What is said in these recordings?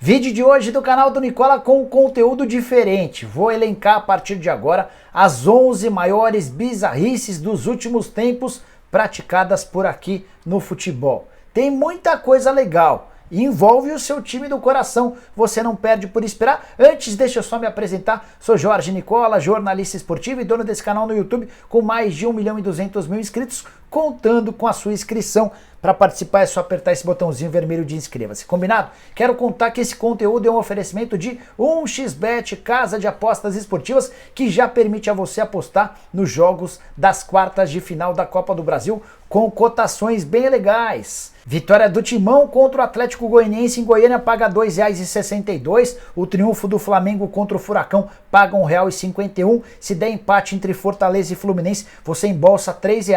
Vídeo de hoje do canal do Nicola com um conteúdo diferente. Vou elencar a partir de agora as 11 maiores bizarrices dos últimos tempos praticadas por aqui no futebol. Tem muita coisa legal e envolve o seu time do coração. Você não perde por esperar. Antes, deixa eu só me apresentar. Sou Jorge Nicola, jornalista esportivo e dono desse canal no YouTube com mais de 1.200.000 inscritos, contando com a sua inscrição. Para participar é só apertar esse botãozinho vermelho de inscreva-se. Combinado? Quero contar que esse conteúdo é um oferecimento de 1xBet, casa de apostas esportivas, que já permite a você apostar nos jogos das quartas de final da Copa do Brasil com cotações bem legais. Vitória do Timão contra o Atlético Goianiense em Goiânia paga R$ 2,62. O triunfo do Flamengo contra o Furacão paga R$ 1,51. Se der empate entre Fortaleza e Fluminense, você embolsa R$ 3.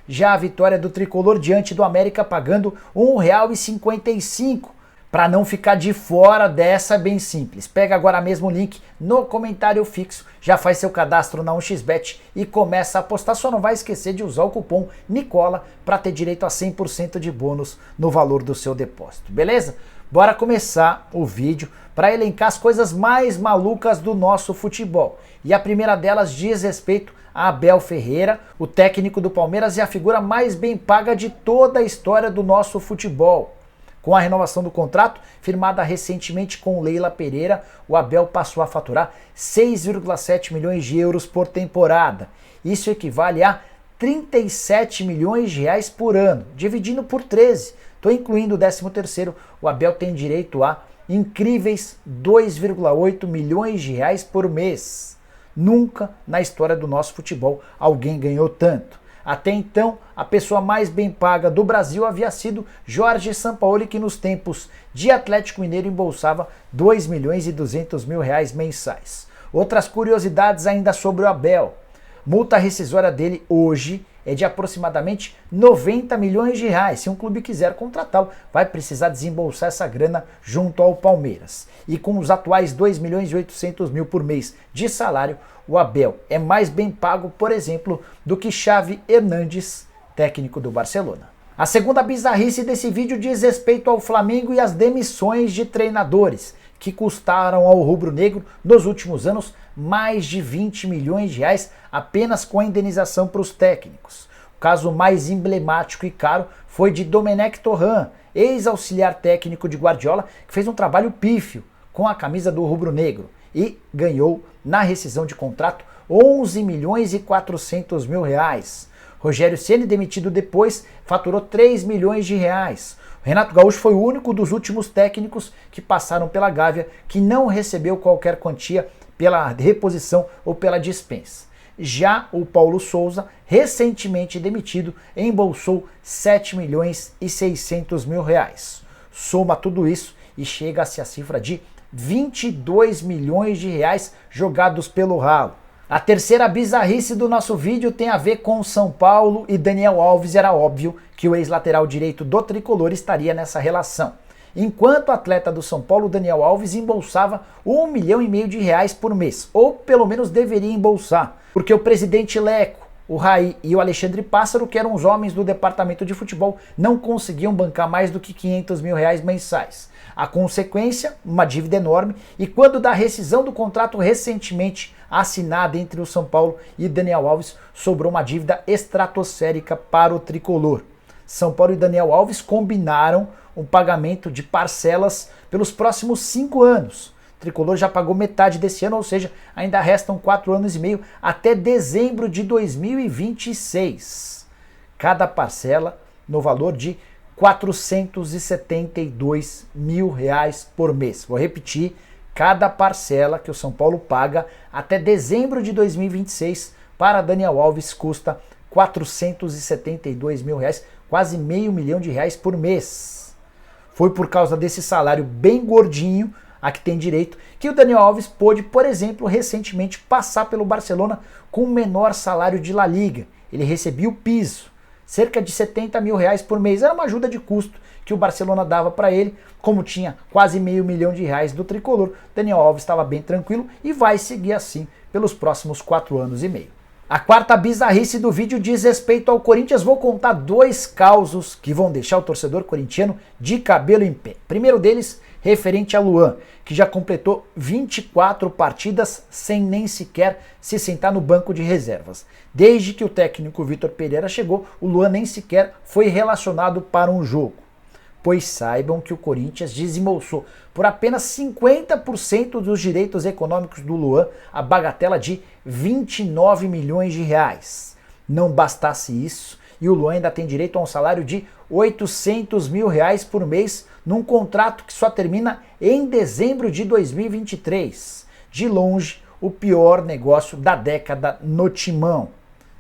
Já a vitória do Tricolor diante do América pagando R$ 1,55. Para não ficar de fora dessa, é bem simples. Pega agora mesmo o link no comentário fixo, já faz seu cadastro na 1xBet e começa a apostar. Só não vai esquecer de usar o cupom Nicola para ter direito a 100% de bônus no valor do seu depósito, beleza? Bora começar o vídeo para elencar as coisas mais malucas do nosso futebol. E a primeira delas diz respeito a Abel Ferreira, o técnico do Palmeiras e a figura mais bem paga de toda a história do nosso futebol. Com a renovação do contrato, firmada recentemente com Leila Pereira, o Abel passou a faturar 6,7 milhões de euros por temporada. Isso equivale a 37 milhões de reais por ano, dividindo por 13. Estou incluindo o 13º, o Abel tem direito a incríveis 2,8 milhões de reais por mês. Nunca na história do nosso futebol alguém ganhou tanto. Até então, a pessoa mais bem paga do Brasil havia sido Jorge Sampaoli, que nos tempos de Atlético Mineiro embolsava 2.200.000 reais mensais. Outras curiosidades ainda sobre o Abel. Multa rescisória dele hoje é de aproximadamente 90 milhões de reais. Se um clube quiser contratá-lo, vai precisar desembolsar essa grana junto ao Palmeiras. E com os atuais 2.800.000 por mês de salário, o Abel é mais bem pago, por exemplo, do que Xavi Hernandes, técnico do Barcelona. A segunda bizarrice desse vídeo diz respeito ao Flamengo e às demissões de treinadores, que custaram ao rubro-negro, nos últimos anos, mais de 20 milhões de reais apenas com a indenização para os técnicos. O caso mais emblemático e caro foi de Domenech Torrent, ex-auxiliar técnico de Guardiola, que fez um trabalho pífio com a camisa do rubro-negro e ganhou, na rescisão de contrato, 11.400.000 reais. Rogério Ceni, demitido depois, faturou 3 milhões de reais. Renato Gaúcho foi o único dos últimos técnicos que passaram pela Gávea que não recebeu qualquer quantia pela reposição ou pela dispensa. Já o Paulo Souza, recentemente demitido, embolsou 7.600.000 reais. Soma tudo isso e chega-se a cifra de 22 milhões de reais jogados pelo ralo. A terceira bizarrice do nosso vídeo tem a ver com São Paulo e Daniel Alves. Era óbvio que o ex-lateral direito do Tricolor estaria nessa relação. Enquanto atleta do São Paulo, Daniel Alves embolsava 1,5 milhão de reais por mês, ou pelo menos deveria embolsar, porque o presidente Leco, o Raí e o Alexandre Pássaro, que eram os homens do departamento de futebol, não conseguiam bancar mais do que 500 mil reais mensais. A consequência, uma dívida enorme, e quando da rescisão do contrato recentemente assinada entre o São Paulo e Daniel Alves, sobrou uma dívida estratosférica para o tricolor. São Paulo e Daniel Alves combinaram um pagamento de parcelas pelos próximos 5 anos. O tricolor já pagou metade desse ano, ou seja, ainda restam 4 anos e meio até dezembro de 2026. Cada parcela no valor de 472 mil reais por mês. Vou repetir, cada parcela que o São Paulo paga até dezembro de 2026 para Daniel Alves custa 472 mil reais, quase R$500 mil por mês. Foi por causa desse salário bem gordinho, a que tem direito, que o Daniel Alves pôde, por exemplo, recentemente passar pelo Barcelona com o menor salário de La Liga. Ele recebia o piso, cerca de 70 mil reais por mês. Era uma ajuda de custo que o Barcelona dava para ele. Como tinha quase R$500 mil do tricolor, Daniel Alves estava bem tranquilo e vai seguir assim pelos próximos 4 anos e meio. A quarta bizarrice do vídeo diz respeito ao Corinthians. Vou contar 2 causos que vão deixar o torcedor corintiano de cabelo em pé. O primeiro deles referente a Luan, que já completou 24 partidas sem nem sequer se sentar no banco de reservas. Desde que o técnico Vitor Pereira chegou, o Luan nem sequer foi relacionado para um jogo. Pois saibam que o Corinthians desembolsou por apenas 50% dos direitos econômicos do Luan a bagatela de 29 milhões de reais. Não bastasse isso, e o Luan ainda tem direito a um salário de 800 mil reais por mês num contrato que só termina em dezembro de 2023. De longe, o pior negócio da década no Timão.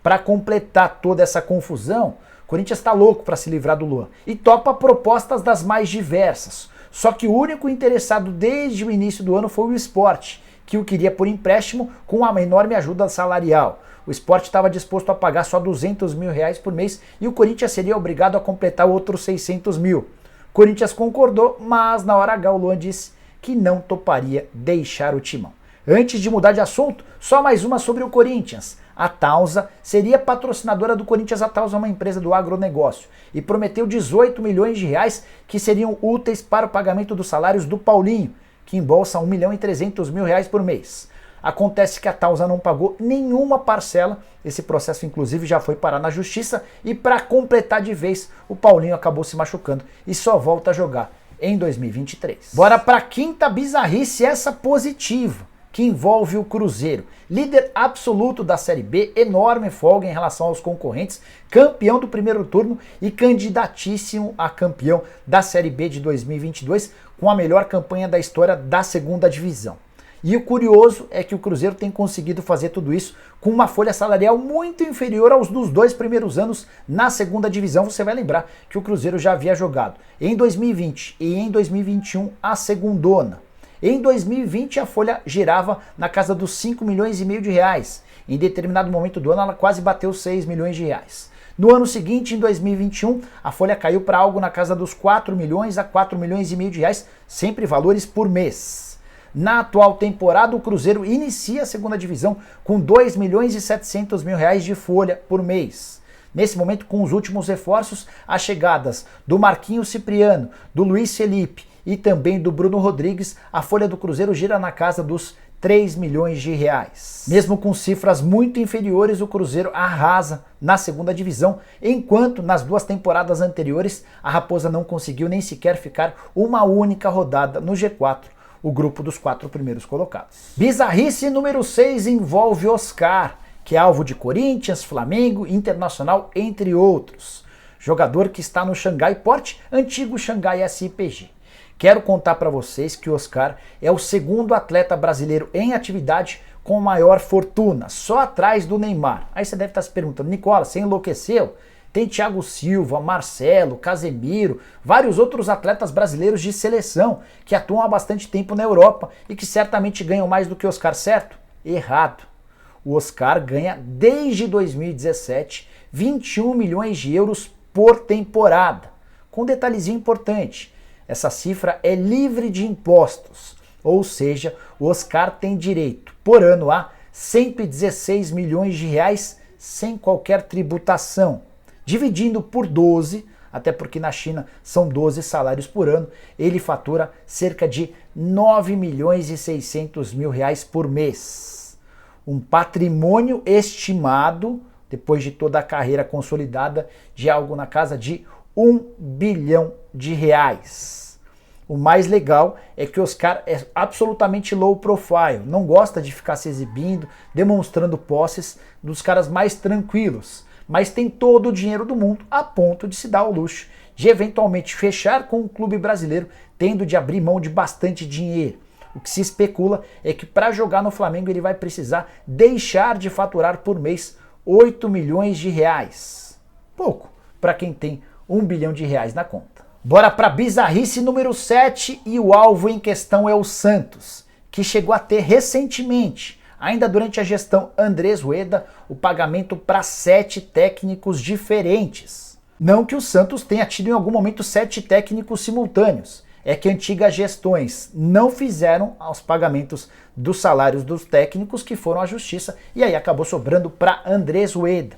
Para completar toda essa confusão, o Corinthians está louco para se livrar do Luan e topa propostas das mais diversas. Só que o único interessado desde o início do ano foi o Sport, que o queria por empréstimo com uma enorme ajuda salarial. O Sport estava disposto a pagar só 200 mil reais por mês e o Corinthians seria obrigado a completar outros 600 mil. O Corinthians concordou, mas na hora H o Luan disse que não toparia deixar o Timão. Antes de mudar de assunto, só mais uma sobre o Corinthians. A Tausa seria patrocinadora do Corinthians. A Tausa é uma empresa do agronegócio e prometeu 18 milhões de reais que seriam úteis para o pagamento dos salários do Paulinho, que embolsa 1 milhão e 300 mil reais por mês. Acontece que a Tausa não pagou nenhuma parcela, esse processo inclusive já foi parar na justiça e para completar de vez, o Paulinho acabou se machucando e só volta a jogar em 2023. Bora para a quinta bizarrice, essa positiva, que envolve o Cruzeiro, líder absoluto da Série B, enorme folga em relação aos concorrentes, campeão do primeiro turno e candidatíssimo a campeão da Série B de 2022, com a melhor campanha da história da segunda divisão. E o curioso é que o Cruzeiro tem conseguido fazer tudo isso com uma folha salarial muito inferior aos dos 2 primeiros anos na segunda divisão. Você vai lembrar que o Cruzeiro já havia jogado em 2020 e em 2021 a segundona. Em 2020 a folha girava na casa dos 5 milhões e meio de reais. Em determinado momento do ano ela quase bateu 6 milhões de reais. No ano seguinte, em 2021, a folha caiu para algo na casa dos 4 milhões a 4 milhões e meio de reais, sempre valores por mês. Na atual temporada, o Cruzeiro inicia a segunda divisão com 2 milhões e 700 mil reais de folha por mês. Nesse momento, com os últimos reforços, as chegadas do Marquinhos Cipriano, do Luiz Felipe e também do Bruno Rodrigues, a folha do Cruzeiro gira na casa dos 3 milhões de reais. Mesmo com cifras muito inferiores, o Cruzeiro arrasa na segunda divisão, enquanto nas 2 temporadas anteriores a Raposa não conseguiu nem sequer ficar uma única rodada no G4, o grupo dos 4 primeiros colocados. Bizarrice número 6 envolve Oscar, que é alvo de Corinthians, Flamengo, Internacional, entre outros. Jogador que está no Xangai Port, antigo Xangai SIPG. Quero contar para vocês que o Oscar é o segundo atleta brasileiro em atividade com maior fortuna, só atrás do Neymar. Aí você deve estar se perguntando, Nicola, você enlouqueceu? Tem Thiago Silva, Marcelo, Casemiro, vários outros atletas brasileiros de seleção que atuam há bastante tempo na Europa e que certamente ganham mais do que o Oscar, certo? Errado. O Oscar ganha desde 2017 21 milhões de euros por temporada. Com um detalhezinho importante, essa cifra é livre de impostos, ou seja, o Oscar tem direito por ano a 116 milhões de reais sem qualquer tributação. Dividindo por 12, até porque na China são 12 salários por ano, ele fatura cerca de 9 milhões e 600 mil reais por mês. Um patrimônio estimado, depois de toda a carreira consolidada, de algo na casa de 1 bilhão de reais. O mais legal é que o Oscar é absolutamente low profile, não gosta de ficar se exibindo, demonstrando posses, dos caras mais tranquilos, mas tem todo o dinheiro do mundo a ponto de se dar ao luxo de eventualmente fechar com um clube brasileiro, tendo de abrir mão de bastante dinheiro. O que se especula é que para jogar no Flamengo ele vai precisar deixar de faturar por mês 8 milhões de reais. Pouco para quem tem 1 bilhão de reais na conta. Bora para bizarrice número 7 e o alvo em questão é o Santos, que chegou a ter recentemente, ainda durante a gestão Andrés Rueda, o pagamento para 7 técnicos diferentes. Não que o Santos tenha tido em algum momento 7 técnicos simultâneos, é que antigas gestões não fizeram os pagamentos dos salários dos técnicos que foram à justiça e aí acabou sobrando para Andrés Rueda.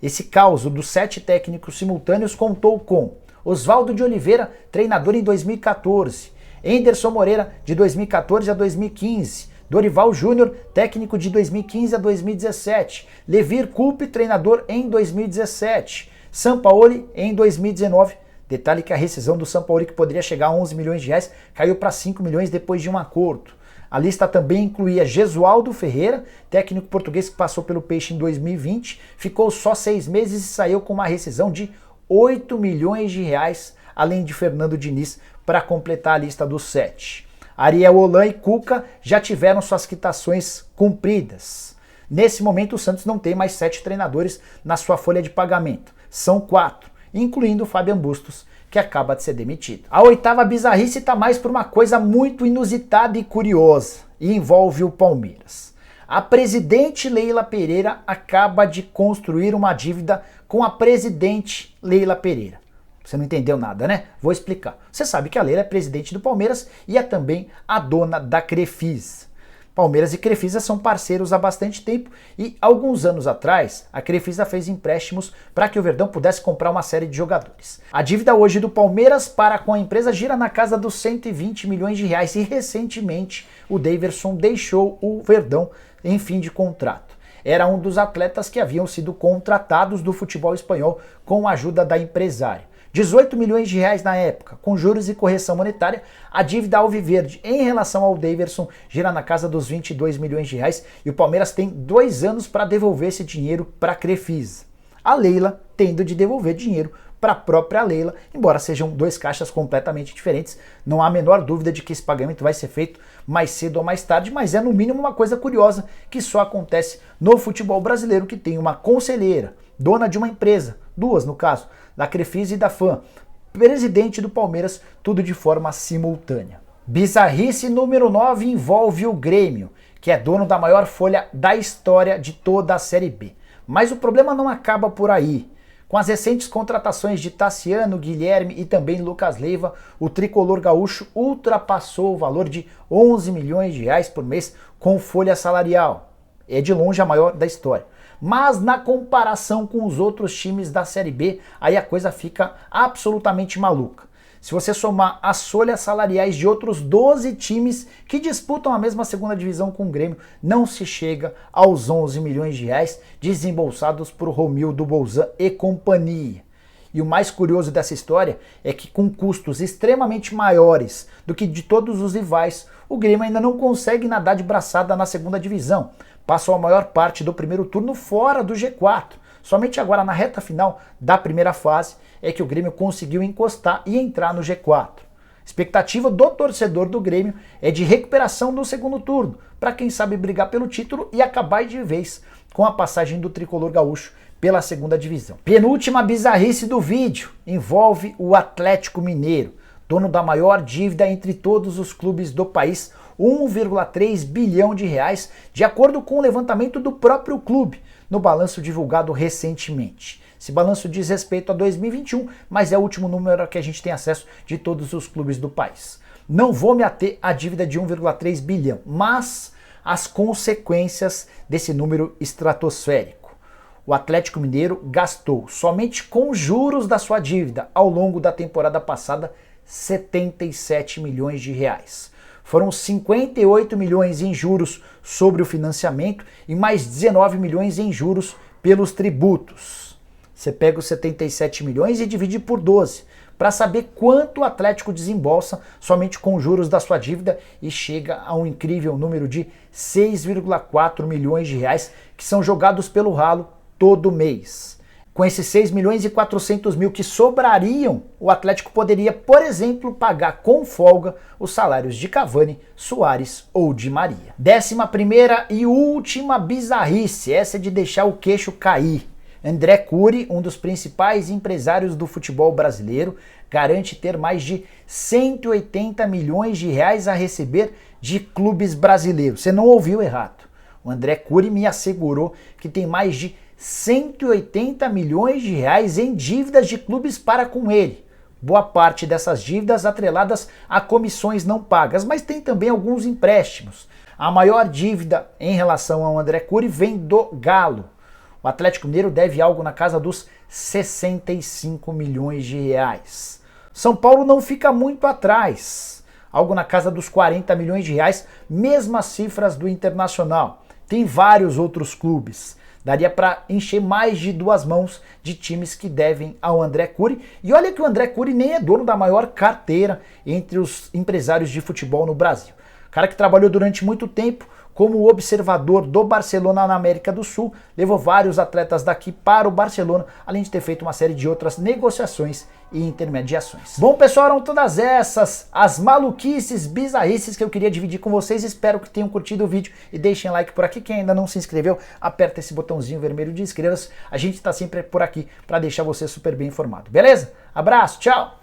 Esse caos dos 7 técnicos simultâneos contou com Oswaldo de Oliveira, treinador em 2014, Enderson Moreira, de 2014 a 2015. Dorival Júnior, técnico de 2015 a 2017. Levir Coupe, treinador em 2017. Sampaoli em 2019. Detalhe que a rescisão do Sampaoli, que poderia chegar a 11 milhões de reais, caiu para 5 milhões depois de um acordo. A lista também incluía Gesualdo Ferreira, técnico português que passou pelo Peixe em 2020, ficou só 6 meses e saiu com uma rescisão de 8 milhões de reais, além de Fernando Diniz, para completar a lista dos 7. Ariel Holan e Cuca já tiveram suas quitações cumpridas. Nesse momento, o Santos não tem mais 7 treinadores na sua folha de pagamento. São 4, incluindo o Fabian Bustos, que acaba de ser demitido. A oitava bizarrice está mais por uma coisa muito inusitada e curiosa, e envolve o Palmeiras. A presidente Leila Pereira acaba de construir uma dívida com a presidente Leila Pereira. Você não entendeu nada, né? Vou explicar. Você sabe que a Leila é presidente do Palmeiras e é também a dona da Crefisa. Palmeiras e Crefisa são parceiros há bastante tempo e, alguns anos atrás, a Crefisa fez empréstimos para que o Verdão pudesse comprar uma série de jogadores. A dívida hoje do Palmeiras para com a empresa gira na casa dos 120 milhões de reais e, recentemente, o Daverson deixou o Verdão em fim de contrato. Era um dos atletas que haviam sido contratados do futebol espanhol com a ajuda da empresária. 18 milhões de reais na época, com juros e correção monetária, a dívida alviverde em relação ao Daverson gira na casa dos 22 milhões de reais e o Palmeiras tem 2 anos para devolver esse dinheiro para a Crefisa. A Leila tendo de devolver dinheiro para a própria Leila, embora sejam 2 caixas completamente diferentes, não há a menor dúvida de que esse pagamento vai ser feito mais cedo ou mais tarde, mas é no mínimo uma coisa curiosa que só acontece no futebol brasileiro, que tem uma conselheira, dona de uma empresa, 2 no caso, da Crefisa e da FAM, presidente do Palmeiras, tudo de forma simultânea. Bizarrice número 9 envolve o Grêmio, que é dono da maior folha da história de toda a Série B. Mas o problema não acaba por aí. Com as recentes contratações de Tassiano, Guilherme e também Lucas Leiva, o tricolor gaúcho ultrapassou o valor de 11 milhões de reais por mês com folha salarial. É de longe a maior da história. Mas na comparação com os outros times da Série B, aí a coisa fica absolutamente maluca. Se você somar as folhas salariais de outros 12 times que disputam a mesma segunda divisão com o Grêmio, não se chega aos 11 milhões de reais desembolsados por Romildo Bolzan e companhia. E o mais curioso dessa história é que, com custos extremamente maiores do que de todos os rivais, o Grêmio ainda não consegue nadar de braçada na segunda divisão. Passou a maior parte do primeiro turno fora do G4. Somente agora, na reta final da primeira fase, é que o Grêmio conseguiu encostar e entrar no G4. Expectativa do torcedor do Grêmio é de recuperação no segundo turno, para quem sabe brigar pelo título e acabar de vez com a passagem do tricolor gaúcho pela segunda divisão. Penúltima bizarrice do vídeo envolve o Atlético Mineiro, dono da maior dívida entre todos os clubes do país, 1,3 bilhão de reais, de acordo com o levantamento do próprio clube, no balanço divulgado recentemente. Esse balanço diz respeito a 2021, mas é o último número que a gente tem acesso de todos os clubes do país. Não vou me ater à dívida de 1,3 bilhão, mas as consequências desse número estratosférico. O Atlético Mineiro gastou, somente com juros da sua dívida, ao longo da temporada passada, 77 milhões de reais. Foram 58 milhões em juros sobre o financiamento e mais 19 milhões em juros pelos tributos. Você pega os 77 milhões e divide por 12, para saber quanto o Atlético desembolsa somente com juros da sua dívida e chega a um incrível número de 6,4 milhões de reais que são jogados pelo ralo todo mês. Com esses 6 milhões e 400 mil que sobrariam, o Atlético poderia, por exemplo, pagar com folga os salários de Cavani, Suárez ou Di Maria. 11ª e última bizarrice, essa é de deixar o queixo cair. André Cury, um dos principais empresários do futebol brasileiro, garante ter mais de 180 milhões de reais a receber de clubes brasileiros. Você não ouviu errado. O André Cury me assegurou que tem mais de 180 milhões de reais em dívidas de clubes para com ele. Boa parte dessas dívidas atreladas a comissões não pagas, mas tem também alguns empréstimos. A maior dívida em relação ao André Cury vem do Galo. O Atlético Mineiro deve algo na casa dos 65 milhões de reais. São Paulo não fica muito atrás. algo na casa dos 40 milhões de reais, mesmas cifras do Internacional. Tem vários outros clubes. Daria para encher mais de 2 mãos de times que devem ao André Cury. E olha que o André Cury nem é dono da maior carteira entre os empresários de futebol no Brasil. Cara que trabalhou durante muito tempo como observador do Barcelona na América do Sul, levou vários atletas daqui para o Barcelona, além de ter feito uma série de outras negociações e intermediações. Bom, pessoal, eram todas essas as maluquices, bizarrices que eu queria dividir com vocês. Espero que tenham curtido o vídeo e deixem like por aqui. Quem ainda não se inscreveu, aperta esse botãozinho vermelho de inscreva-se. A gente está sempre por aqui para deixar você super bem informado, beleza? Abraço, tchau!